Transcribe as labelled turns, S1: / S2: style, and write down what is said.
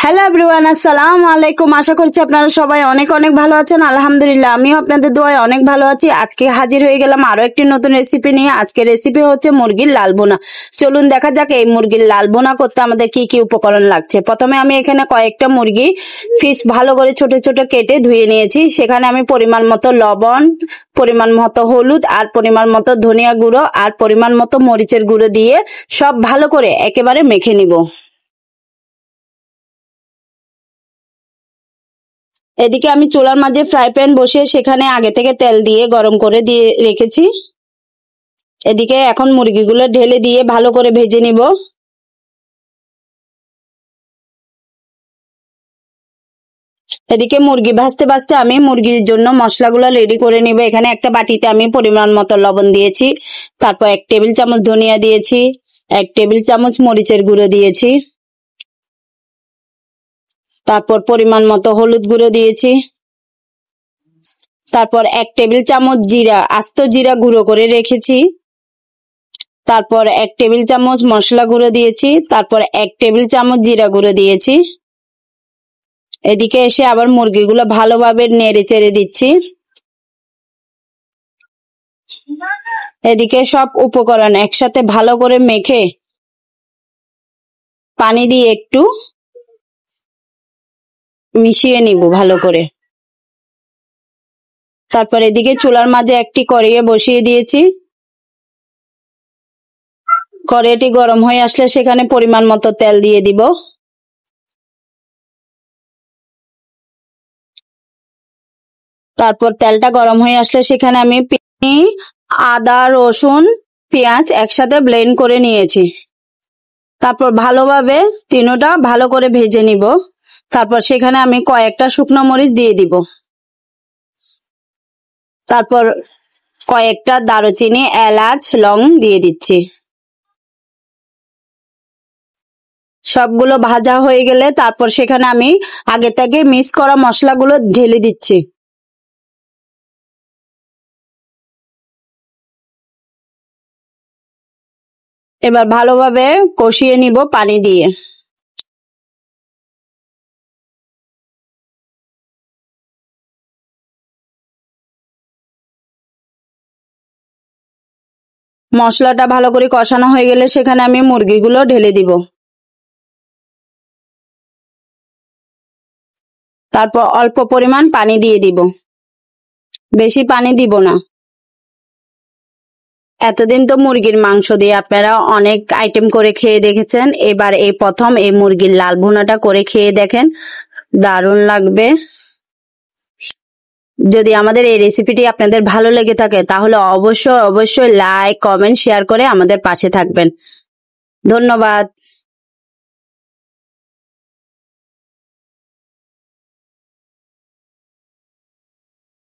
S1: Hello everyone, আসসালামু আলাইকুম। আশা করছি আপনারা সবাই অনেক অনেক ভালো আছেন। আলহামদুলিল্লাহ, আমিও আপনাদের দোয়ায় অনেক ভালো আছি। আজকে হাজির হয়ে গেলাম আরো একটি নতুন রেসিপি নিয়ে। আজকে রেসিপি হচ্ছে মুরগির লাল বোনা। চলুন দেখা যাক এই মুরগির লাল বোনা করতে আমাদের কি কি উপকরণ লাগছে। প্রথমে আমি এখানে কয়েকটা মুরগি ফিস ভালো করে ছোট ছোট কেটে ধুয়ে নিয়েছি। সেখানে আমি পরিমাণ মতো লবণ, পরিমাণ মতো হলুদ আর পরিমাণ মতো ধনিয়া গুঁড়ো আর পরিমাণ মতো মরিচের গুঁড়ো দিয়ে সব ভালো করে একেবারে মেখে নিব। এদিকে আমি চুলার মাঝে ফ্রাই প্যান বসিয়ে সেখানে আগে থেকে তেল দিয়ে গরম করে দিয়ে রেখেছি। এদিকে এখন মুরগিগুলো ঢেলে দিয়ে ভালো করে ভেজে নিব। এদিকে মুরগি ভাজতে ভাজতে আমি মুরগির জন্য মশলাগুলো রেডি করে নিব। এখানে একটা বাটিতে আমি পরিমাণ মতো লবণ দিয়েছি, তারপর 1 টেবিল চামচ ধনিয়া দিয়েছি, 1 টেবিল চামচ মরিচের গুঁড়ো দিয়েছি, তারপর পরিমাণ মতো হলুদ গুঁড়ো দিয়েছি, তারপর 1 টেবিল চামচ জিরা, আস্ত জিরা গুঁড়ো করে রেখেছি, তারপর 1 টেবিল চামচ মশলা গুঁড়ো দিয়েছি, তারপর 1 টেবিল চামচ জিরা গুঁড়ো দিয়েছি। এদিকে এসে আবার মুরগিগুলো ভালোভাবে নেড়ে চেড়ে দিচ্ছি। এদিকে সব উপকরণ একসাথে ভালো করে মেখে পানি দিয়ে একটু মিশিয়ে নিব ভালো করে। তারপর এদিকে চুলার মাঝে একটি কড়াইয়ে বসিয়ে দিয়েছি। কড়াইটি গরম হয়ে আসলে সেখানে পরিমাণ মতো তেল দিয়ে দিব। তারপর তেলটা গরম হয়ে আসলে সেখানে আমি আদা, রসুন, পেঁয়াজ একসাথে ব্লেন্ড করে নিয়েছি। তারপর ভালোভাবে তিনোটা ভালো করে ভেজে নিব। তারপর সেখানে আমি কয়েকটা শুকনো মরিচ দিয়ে দিব। তারপর কয়েকটা দারুচিনি, এলাচ, লং দিয়ে দিচ্ছি। সবগুলো ভাজা হয়ে গেলে তারপর সেখানে আমি আগে থেকে মিক্স করা মশলাগুলো ঢেলে দিচ্ছি। এবার ভালোভাবে কষিয়ে নিব পানি দিয়ে। মশলাটা ভালো করে কষানো হয়ে গেলে সেখানে আমি মুরগিগুলো ঢেলে দিব। তারপর অল্প পরিমাণ পানি দিয়ে দিব, বেশি পানি দিব না। এতদিন তো মুরগির মাংস দিয়ে আপনারা অনেক আইটেম করে খেয়ে দেখেছেন, এবার এই প্রথম এই মুরগির লাল ভুনাটা করে খেয়ে দেখেন, দারুণ লাগবে। যদি আমাদের এই রেসিপিটি আপনাদের ভালো লেগে থাকে তাহলে অবশ্যই অবশ্যই লাইক, কমেন্ট, শেয়ার করে আমাদের পাশে থাকবেন। ধন্যবাদ।